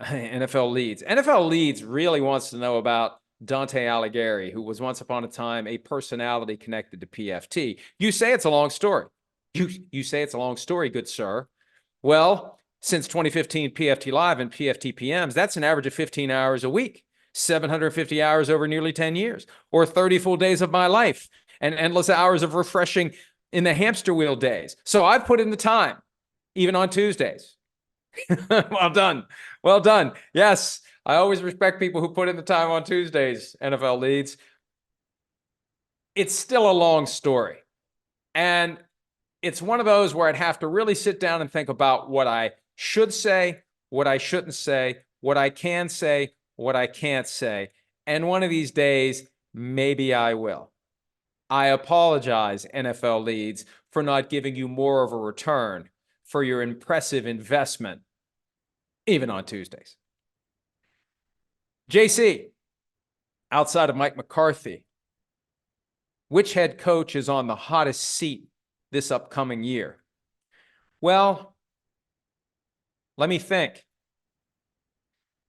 NFL Leads. NFL Leads really wants to know about Dante Alighieri, who was once upon a time a personality connected to PFT. You say it's a long story. You say it's a long story, good sir. Well, since 2015 PFT Live and PFT PMs, that's an average of 15 hours a week, 750 hours over nearly 10 years, or 30 full days of my life, and endless hours of refreshing in the hamster wheel days. So I've put in the time, even on Tuesdays. Well done. Well done. Yes, I always respect people who put in the time on Tuesdays, NFL Leads. It's still a long story. And it's one of those where I'd have to really sit down and think about what I should say, what I shouldn't say, what I can say, what I can't say. And one of these days, maybe I will. I apologize, NFL Leads, for not giving you more of a return for your impressive investment, even on Tuesdays. JC, outside of Mike McCarthy, which head coach is on the hottest seat this upcoming year? Well, let me think.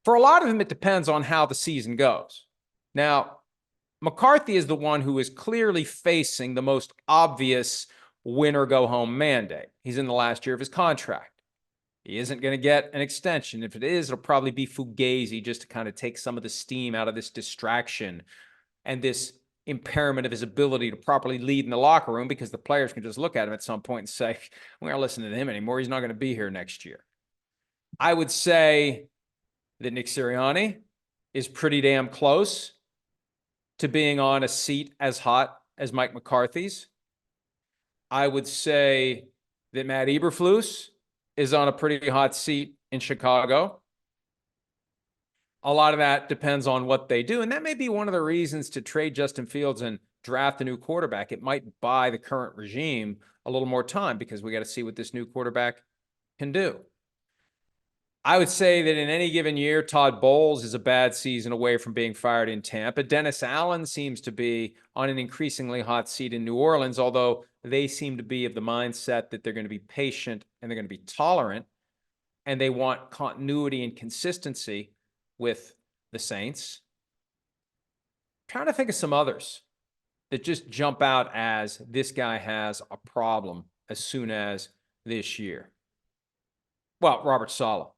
For a lot of them, it depends on how the season goes. Now, McCarthy is the one who is clearly facing the most obvious win or go home mandate. He's in the last year of his contract. He isn't going to get an extension. If it is, it'll probably be fugazi just to kind of take some of the steam out of this distraction and this impairment of his ability to properly lead in the locker room, because the players can just look at him at some point and say, we're not listening to him anymore. He's not going to be here next year. I would say that Nick Sirianni is pretty damn close to being on a seat as hot as Mike McCarthy's. I would say that Matt Eberflus is on a pretty hot seat in Chicago. A lot of that depends on what they do. And that may be one of the reasons to trade Justin Fields and draft a new quarterback. It might buy the current regime a little more time, because we got to see what this new quarterback can do. I would say that in any given year, Todd Bowles is a bad season away from being fired in Tampa. Dennis Allen seems to be on an increasingly hot seat in New Orleans, although they seem to be of the mindset that they're going to be patient and they're going to be tolerant, and they want continuity and consistency with the Saints. I'm trying to think of some others that just jump out as this guy has a problem as soon as this year. Well, Robert Saleh.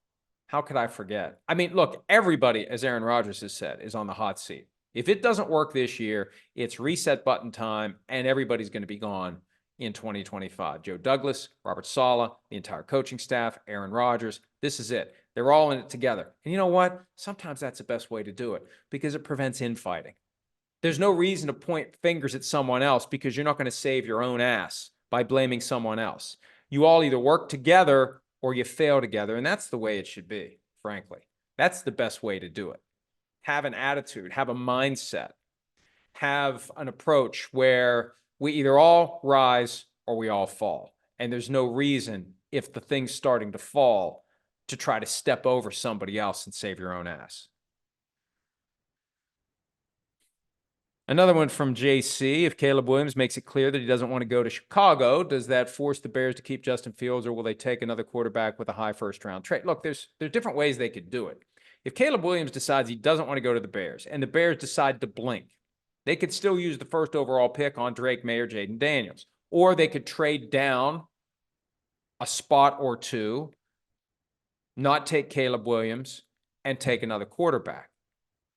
How could I forget? I mean, look, everybody, as Aaron Rodgers has said, is on the hot seat. If it doesn't work this year, it's reset button time, and everybody's going to be gone in 2025. Joe Douglas, Robert Saleh, the entire coaching staff, Aaron Rodgers. This is it. They're all in it together. And you know what? Sometimes that's the best way to do it, because it prevents infighting. There's no reason to point fingers at someone else, because you're not going to save your own ass by blaming someone else. You all either work together or you fail together, and that's the way it should be, frankly. That's the best way to do it. Have an attitude, have a mindset, have an approach where we either all rise or we all fall. And there's no reason, if the thing's starting to fall, to try to step over somebody else and save your own ass. Another one from JC. If Caleb Williams makes it clear that he doesn't want to go to Chicago, does that force the Bears to keep Justin Fields, or will they take another quarterback with a high first-round trade? Look, there's different ways they could do it. If Caleb Williams decides he doesn't want to go to the Bears, and the Bears decide to blink, they could still use the first overall pick on Drake May or Jaden Daniels. Or they could trade down a spot or two, not take Caleb Williams, and take another quarterback.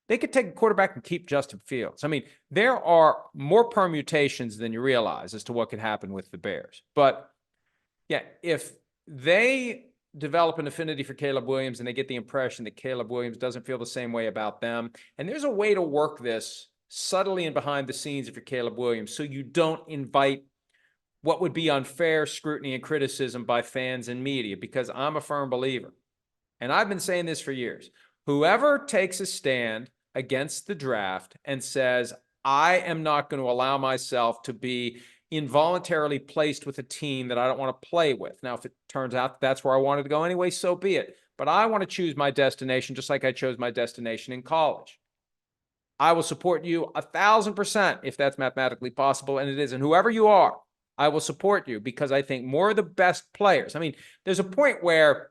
They could take a quarterback and keep Justin Fields. I mean, there are more permutations than you realize as to what could happen with the Bears. But, yeah, if they develop an affinity for Caleb Williams and they get the impression that Caleb Williams doesn't feel the same way about them, and there's a way to work this subtly and behind the scenes if you're Caleb Williams, so you don't invite what would be unfair scrutiny and criticism by fans and media, because I'm a firm believer, and I've been saying this for years, whoever takes a stand against the draft and says, I am not going to allow myself to be involuntarily placed with a team that I don't want to play with. Now, if it turns out that's where I wanted to go anyway, so be it. But I want to choose my destination just like I chose my destination in college. I will support you 1,000% if that's mathematically possible, and it is. And whoever you are, I will support you, because I think more of the best players. I mean, there's a point where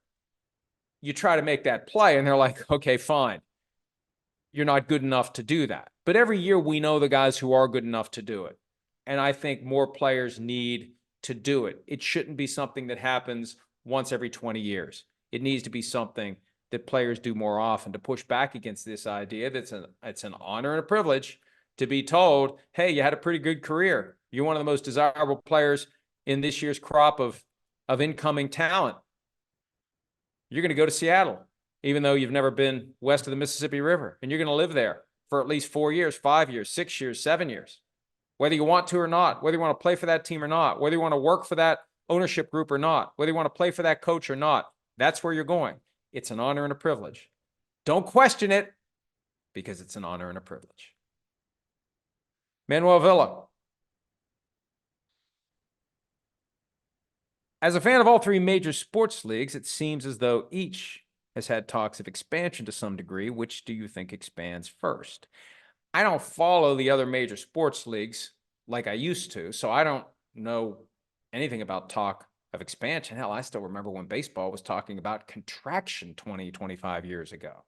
you try to make that play and they're like, okay, fine. You're not good enough to do that. But every year we know the guys who are good enough to do it. And I think more players need to do it. It shouldn't be something that happens once every 20 years. It needs to be something that players do more often to push back against this idea that it's an honor and a privilege to be told, hey, you had a pretty good career. You're one of the most desirable players in this year's crop of incoming talent. You're going to go to Seattle, even though you've never been west of the Mississippi River, and you're going to live there for at least 4 years, 5 years, 6 years, 7 years, whether you want to or not, whether you want to play for that team or not, whether you want to work for that ownership group or not, whether you want to play for that coach or not. That's where you're going. It's an honor and a privilege. Don't question it, because it's an honor and a privilege. Manuel Villa. As a fan of all three major sports leagues, it seems as though each has had talks of expansion to some degree. Which do you think expands first? I don't follow the other major sports leagues like I used to, so I don't know anything about talk of expansion. Hell, I still remember when baseball was talking about contraction 20, 25 years ago.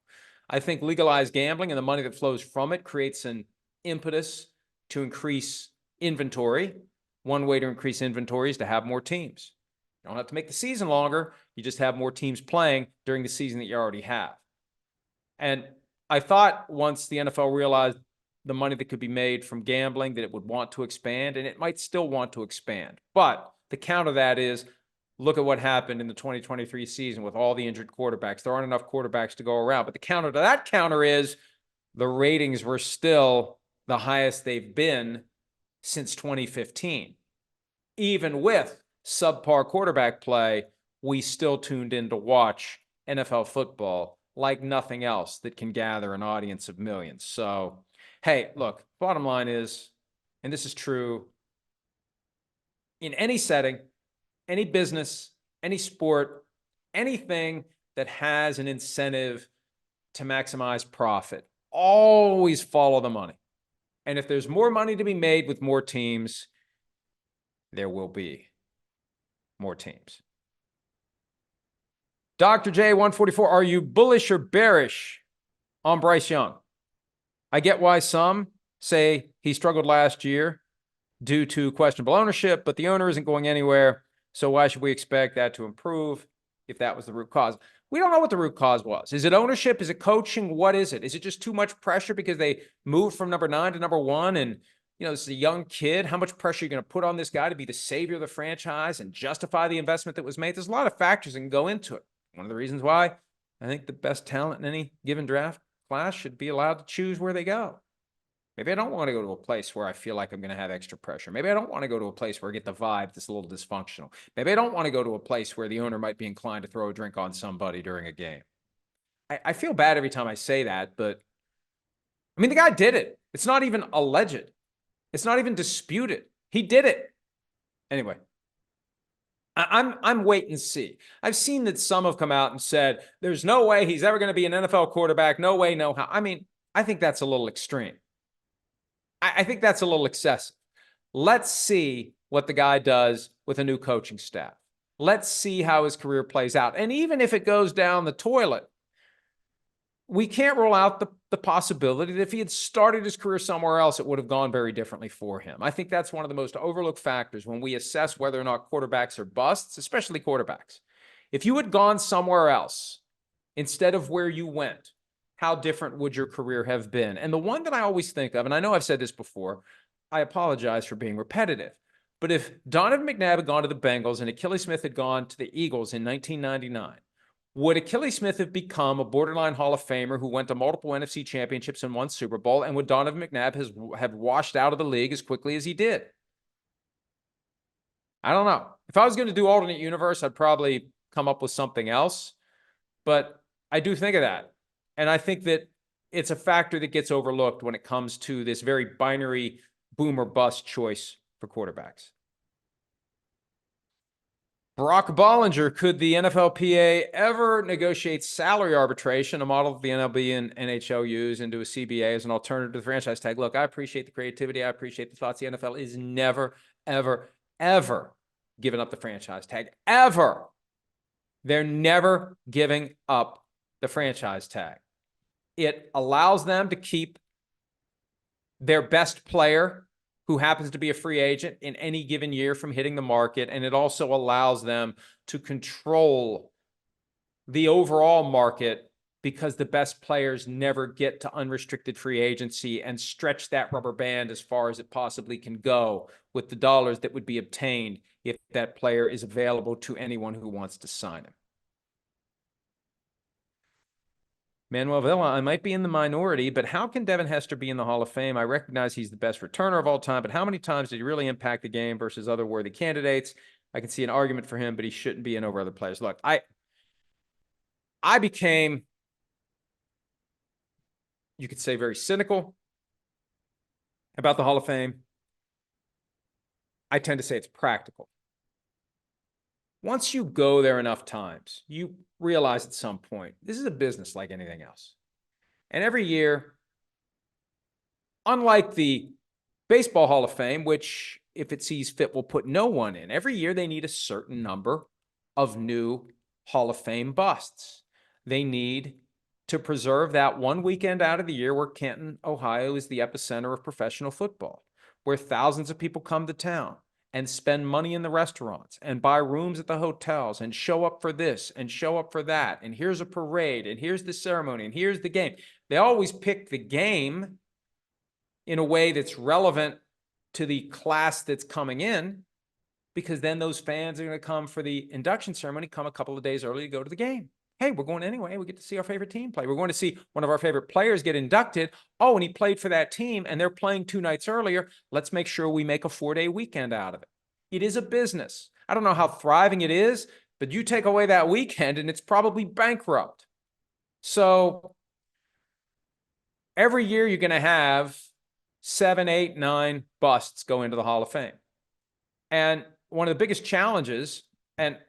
I think legalized gambling and the money that flows from it creates an impetus to increase inventory. One way to increase inventory is to have more teams. You don't have to make the season longer. You just have more teams playing during the season that you already have. And I thought once the NFL realized the money that could be made from gambling, that it would want to expand, and it might still want to expand. But the counter to that is, look at what happened in the 2023 season with all the injured quarterbacks. There aren't enough quarterbacks to go around. But the counter to that counter is the ratings were still the highest they've been since 2015. Even with subpar quarterback play, we still tuned in to watch NFL football like nothing else that can gather an audience of millions. So, hey, look, bottom line is, and this is true in any setting, any business, any sport, anything that has an incentive to maximize profit, always follow the money. And if there's more money to be made with more teams, there will be more teams. Dr. J144, are you bullish or bearish on Bryce Young? I get why some say he struggled last year due to questionable ownership, but the owner isn't going anywhere. So why should we expect that to improve if that was the root cause? We don't know what the root cause was. Is it ownership? Is it coaching? What is it? Is it just too much pressure because they moved from number 9 to number 1? And, you know, this is a young kid. How much pressure are you going to put on this guy to be the savior of the franchise and justify the investment that was made? There's a lot of factors that can go into it. One of the reasons why I think the best talent in any given draft class should be allowed to choose where they go. Maybe I don't want to go to a place where I feel like I'm going to have extra pressure. Maybe I don't want to go to a place where I get the vibe that's a little dysfunctional. Maybe I don't want to go to a place where the owner might be inclined to throw a drink on somebody during a game. I feel bad every time I say that, but I mean, the guy did it. It's not even alleged. It's not even disputed. He did it. Anyway, I'm wait and see. I've seen that some have come out and said, there's no way he's ever going to be an NFL quarterback. No way, no how. I mean, I think that's a little extreme. I think that's a little excessive. Let's see what the guy does with a new coaching staff. Let's see how his career plays out. And even if it goes down the toilet, we can't rule out the possibility that if he had started his career somewhere else, it would have gone very differently for him. I think that's one of the most overlooked factors when we assess whether or not quarterbacks are busts, especially quarterbacks. If you had gone somewhere else instead of where you went, how different would your career have been? And the one that I always think of, and I know I've said this before, I apologize for being repetitive, but if Donovan McNabb had gone to the Bengals and Achilles Smith had gone to the Eagles in 1999, would Achilles Smith have become a borderline Hall of Famer who went to multiple NFC championships and won Super Bowl? And would Donovan McNabb have washed out of the league as quickly as he did? I don't know. If I was going to do alternate universe, I'd probably come up with something else. But I do think of that. And I think that it's a factor that gets overlooked when it comes to this very binary boom or bust choice for quarterbacks. Brock Ballinger, could the NFLPA ever negotiate salary arbitration, a model that the MLB and NHL use, into a CBA as an alternative to the franchise tag? Look, I appreciate the creativity. I appreciate the thoughts. The NFL is never, ever, ever giving up the franchise tag. Ever. They're never giving up the franchise tag. It allows them to keep their best player, who happens to be a free agent in any given year, from hitting the market. And it also allows them to control the overall market, because the best players never get to unrestricted free agency and stretch that rubber band as far as it possibly can go with the dollars that would be obtained if that player is available to anyone who wants to sign him. Manuel Villa, I might be in the minority, but how can Devon Hester be in the Hall of Fame? I recognize he's the best returner of all time, but how many times did he really impact the game versus other worthy candidates? I can see an argument for him, but he shouldn't be in over other players. Look, I became, you could say, very cynical about the Hall of Fame. I tend to say it's practical. Once you go there enough times, you realize at some point, this is a business like anything else. And every year, unlike the Baseball Hall of Fame, which, if it sees fit, will put no one in, every year they need a certain number of new Hall of Fame busts. They need to preserve that one weekend out of the year where Canton, Ohio is the epicenter of professional football, where thousands of people come to town and spend money in the restaurants and buy rooms at the hotels and show up for this and show up for that. And here's a parade and here's the ceremony and here's the game. They always pick the game in a way that's relevant to the class that's coming in, because then those fans are going to come for the induction ceremony, come a couple of days early to go to the game. Hey, we're going anyway. We get to see our favorite team play. We're going to see one of our favorite players get inducted. Oh, and he played for that team, and they're playing 2 nights earlier. Let's make sure we make a 4-day weekend out of it. It is a business. I don't know how thriving it is, but you take away that weekend, and it's probably bankrupt. So every year you're going to have 7, 8, 9 busts go into the Hall of Fame. And one of the biggest challenges, and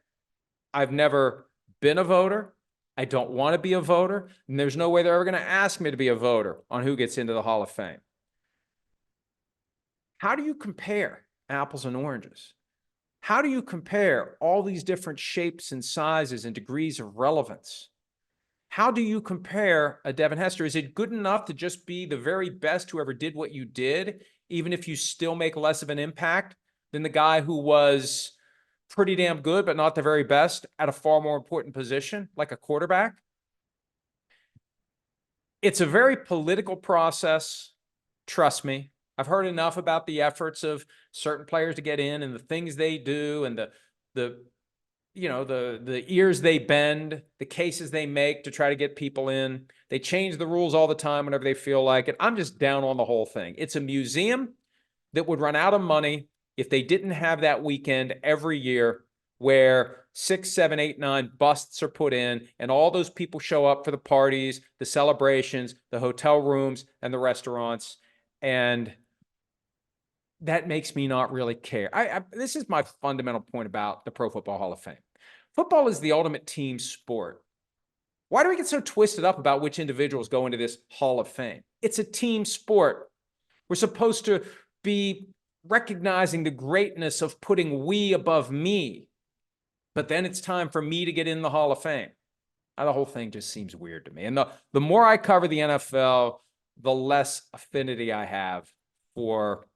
I've never been a voter, I don't want to be a voter, and there's no way they're ever going to ask me to be a voter on who gets into the Hall of Fame. How do you compare apples and oranges? How do you compare all these different shapes and sizes and degrees of relevance? How do you compare a Devon Hester? Is it good enough to just be the very best who ever did what you did, even if you still make less of an impact than the guy who was pretty damn good, but not the very best at a far more important position, like a quarterback? It's a very political process. Trust me. I've heard enough about the efforts of certain players to get in and the things they do and the ears they bend, the cases they make to try to get people in. They change the rules all the time whenever they feel like it. I'm just down on the whole thing. It's a museum that would run out of money if they didn't have that weekend every year where 6, 7, 8, 9 busts are put in, and all those people show up for the parties, the celebrations, the hotel rooms, and the restaurants. And that makes me not really care. This is my fundamental point about the Pro Football Hall of Fame. Football is the ultimate team sport. Why do we get so twisted up about which individuals go into this Hall of Fame? It's a team sport. We're supposed to be recognizing the greatness of putting we above me. But then it's time for me to get in the Hall of Fame. Now, the whole thing just seems weird to me. And the more I cover the NFL, the less affinity I have for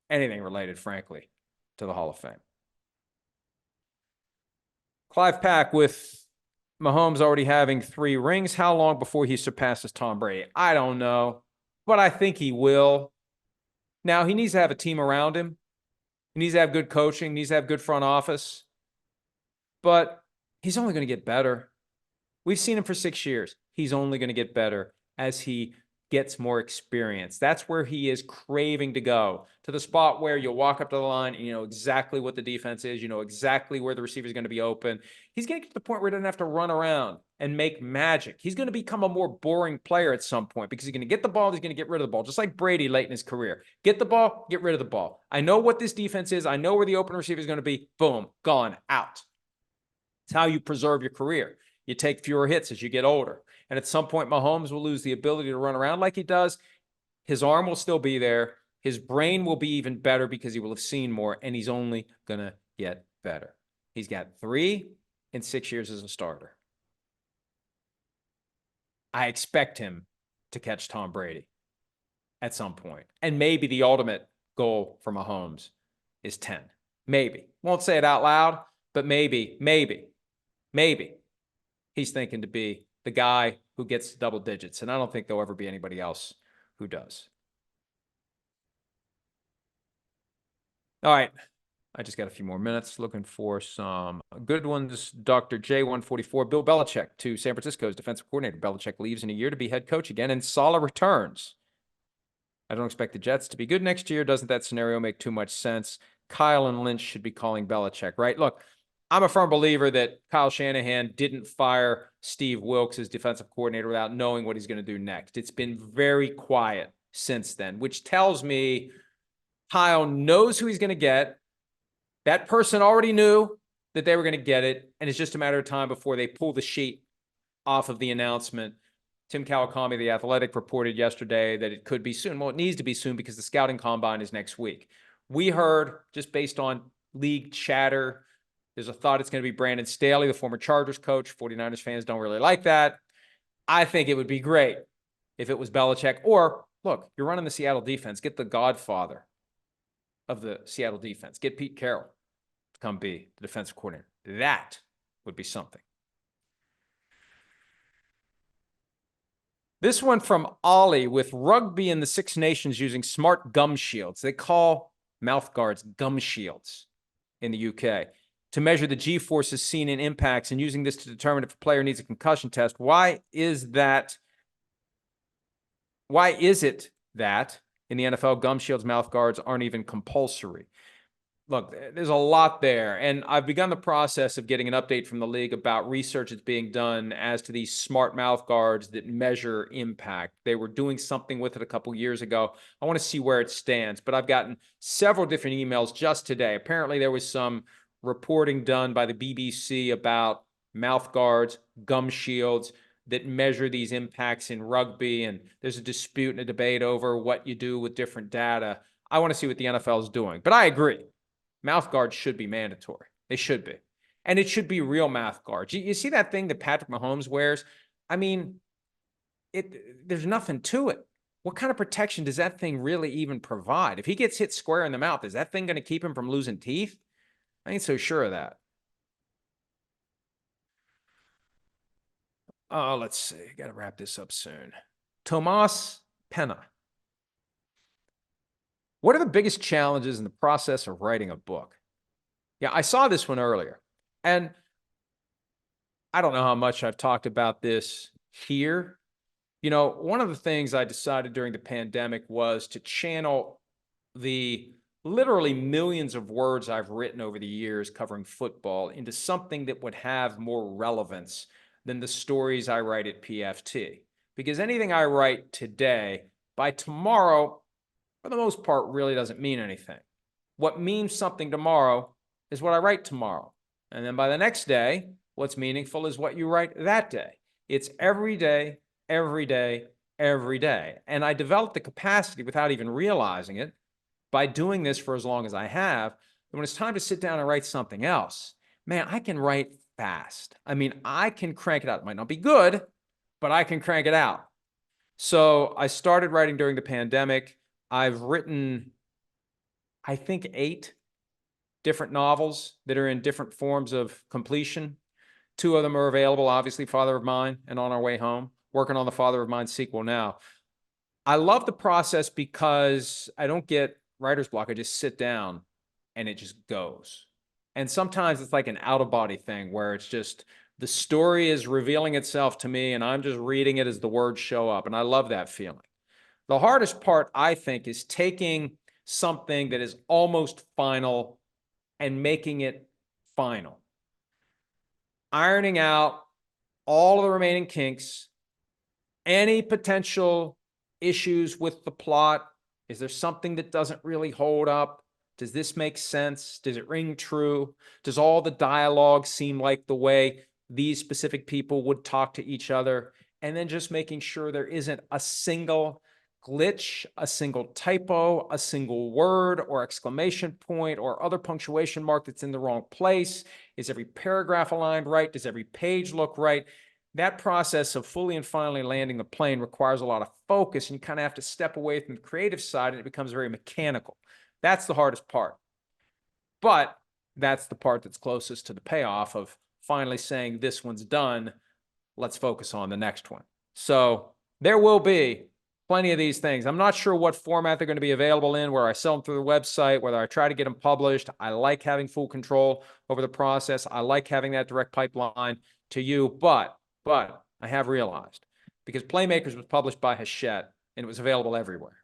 anything related, frankly, to the Hall of Fame. Clive Pack, with Mahomes already having 3 rings, how long before he surpasses Tom Brady? I don't know, but I think he will. Now, he needs to have a team around him. He needs to have good coaching. He needs to have good front office. But he's only going to get better. We've seen him for 6 years. He's only going to get better as he gets more experience. That's where he is craving to go, to the spot where you'll walk up to the line and you know exactly what the defense is. You know exactly where the receiver is going to be open. He's going to get to the point where he doesn't have to run around and make magic. He's going to become a more boring player at some point because he's going to get the ball, he's going to get rid of the ball, just like Brady late in his career. Get the ball, get rid of the ball. I know what this defense is. I know where the open receiver is going to be. Boom, gone, out. It's how you preserve your career. You take fewer hits as you get older. And at some point, Mahomes will lose the ability to run around like he does. His arm will still be there. His brain will be even better because he will have seen more, and he's only going to get better. He's got 3 in 6 years as a starter. I expect him to catch Tom Brady at some point. And maybe the ultimate goal for Mahomes is 10. Maybe. Won't say it out loud, but maybe he's thinking to be the guy who gets to double digits. And I don't think there'll ever be anybody else who does. All right. I just got a few more minutes looking for some good ones. Dr. J144, Bill Belichick to San Francisco's defensive coordinator. Belichick leaves in a year to be head coach again, and Saleh returns. I don't expect the Jets to be good next year. Doesn't that scenario make too much sense? Kyle and Lynch should be calling Belichick, right? Look, I'm a firm believer that Kyle Shanahan didn't fire Steve Wilks as defensive coordinator without knowing what he's going to do next. It's been very quiet since then, which tells me Kyle knows who he's going to get. That person already knew that they were going to get it, and it's just a matter of time before they pull the sheet off of the announcement. Tim Kawakami, The Athletic, reported yesterday that it could be soon. Well, it needs to be soon because the scouting combine is next week. We heard, just based on league chatter, there's a thought it's going to be Brandon Staley, the former Chargers coach. 49ers fans don't really like that. I think it would be great if it was Belichick. Or, look, you're running the Seattle defense. Get the godfather of the Seattle defense. Get Pete Carroll to come be the defensive coordinator. That would be something. This one from Ollie: with rugby in the Six Nations using smart gum shields. They call mouth guards gum shields in the UK to measure the G-forces seen in impacts, and using this to determine if a player needs a concussion test. Why is it that in the NFL, gum shields, mouth guards aren't even compulsory? Look, there's a lot there, and I've begun the process of getting an update from the league about research that's being done as to these smart mouth guards that measure impact. They were doing something with it a couple years ago. I want to see where it stands, but I've gotten several different emails just today. Apparently, there was some reporting done by the BBC about mouth guards, gum shields that measure these impacts in rugby, and there's a dispute and a debate over what you do with different data. I want to see what the NFL is doing, but I agree. Mouth guards should be mandatory. They should be. And it should be real mouth guards. You see that thing that Patrick Mahomes wears? I mean, there's nothing to it. What kind of protection does that thing really even provide? If he gets hit square in the mouth, is that thing going to keep him from losing teeth? I ain't so sure of that. Oh, let's see. Got to wrap this up soon. Tomas Pena: what are the biggest challenges in the process of writing a book? Yeah, I saw this one earlier, and I don't know how much I've talked about this here. You know, one of the things I decided during the pandemic was to channel the literally millions of words I've written over the years covering football into something that would have more relevance than the stories I write at PFT. Because anything I write today, by tomorrow, for the most part, really doesn't mean anything. What means something tomorrow is what I write tomorrow. And then by the next day, what's meaningful is what you write that day. It's every day, every day, every day. And I developed the capacity without even realizing it by doing this for as long as I have. And when it's time to sit down and write something else, man, I can write fast. I mean, I can crank it out. It might not be good, but I can crank it out. So I started writing during the pandemic. I've written, I think, 8 different novels that are in different forms of completion. 2 of them are available, obviously, Father of Mine and On Our Way Home. Working on the Father of Mine sequel now. I love the process because I don't get writer's block. I just sit down and it just goes. And sometimes it's like an out-of-body thing where it's just the story is revealing itself to me and I'm just reading it as the words show up. And I love that feeling. The hardest part, I think, is taking something that is almost final and making it final. Ironing out all of the remaining kinks, any potential issues with the plot. Is there something that doesn't really hold up? Does this make sense? Does it ring true? Does all the dialogue seem like the way these specific people would talk to each other? And then just making sure there isn't a single glitch, a single typo, a single word or exclamation point or other punctuation mark that's in the wrong place? Is every paragraph aligned right? Does every page look right? That process of fully and finally landing the plane requires a lot of focus, and you kind of have to step away from the creative side, and it becomes very mechanical. That's the hardest part. But that's the part that's closest to the payoff of finally saying this one's done. Let's focus on the next one. So there will be plenty of these things. I'm not sure what format they're going to be available in, where I sell them through the website, whether I try to get them published. I like having full control over the process. I like having that direct pipeline to you, but I have realized, because Playmakers was published by Hachette and it was available everywhere,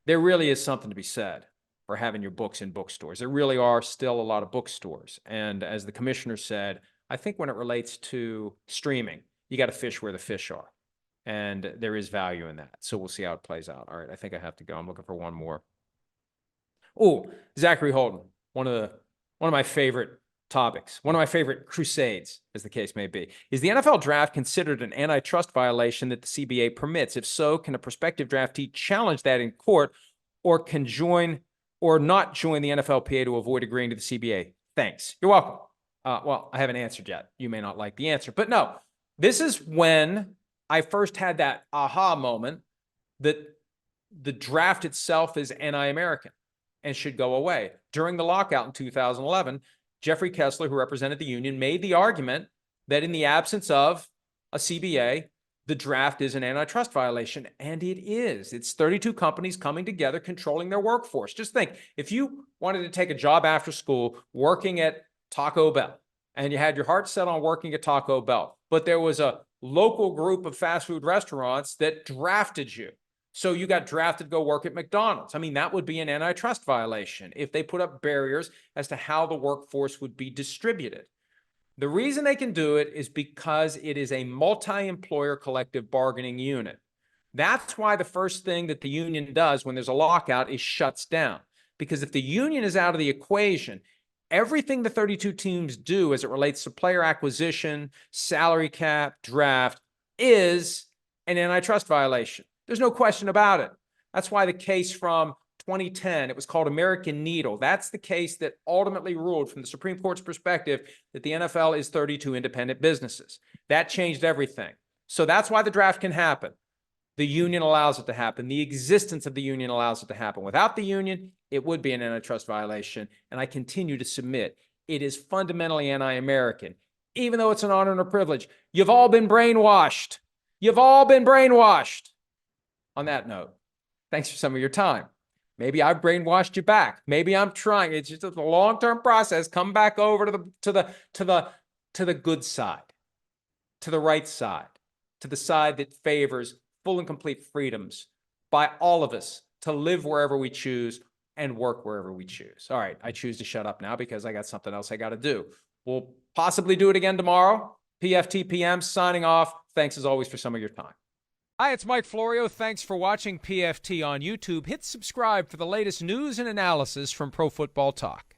there really is something to be said for having your books in bookstores. There really are still a lot of bookstores. And as the commissioner said, I think when it relates to streaming, you got to fish where the fish are. And there is value in that. So we'll see how it plays out. All right, I think I have to go. I'm looking for one more. Oh, Zachary Holden, one of my favorite topics, one of my favorite crusades, as the case may be. Is the NFL draft considered an antitrust violation that the CBA permits? If so, can a prospective draftee challenge that in court, or can join or not join the NFLPA to avoid agreeing to the CBA? Thanks. You're welcome. Well, I haven't answered yet. You may not like the answer, but no, this is when I first had that aha moment that the draft itself is anti-American and should go away. During the lockout in 2011, Jeffrey Kessler, who represented the union, made the argument that in the absence of a CBA, the draft is an antitrust violation, and it is. It's 32 companies coming together, controlling their workforce. Just think, if you wanted to take a job after school working at Taco Bell, and you had your heart set on working at Taco Bell, but there was a local group of fast food restaurants that drafted you, so you got drafted to go work at McDonald's. I mean, that would be an antitrust violation if they put up barriers as to how the workforce would be distributed. The reason they can do it is because it is a multi-employer collective bargaining unit. That's why the first thing that the union does when there's a lockout is shuts down. Because if the union is out of the equation, everything the 32 teams do as it relates to player acquisition, salary cap, draft is an antitrust violation. There's no question about it. That's why the case from 2010, it was called American Needle. That's the case that ultimately ruled from the Supreme Court's perspective that the NFL is 32 independent businesses. That changed everything. So that's why the draft can happen. The union allows it to happen. The existence of the union allows it to happen. Without the union, it would be an antitrust violation. And I continue to submit, it is fundamentally anti-American, even though it's an honor and a privilege. You've all been brainwashed. You've all been brainwashed. On that note, thanks for some of your time. Maybe I've brainwashed you back. Maybe I'm trying. It's just a long-term process. Come back over to the good side, to the right side, to the side that favors full and complete freedoms by all of us to live wherever we choose and work wherever we choose. All right, I choose to shut up now because I got something else I got to do. We'll possibly do it again tomorrow. PFT PM signing off. Thanks as always for some of your time. Hi, it's Mike Florio. Thanks for watching PFT on YouTube. Hit subscribe for the latest news and analysis from Pro Football Talk.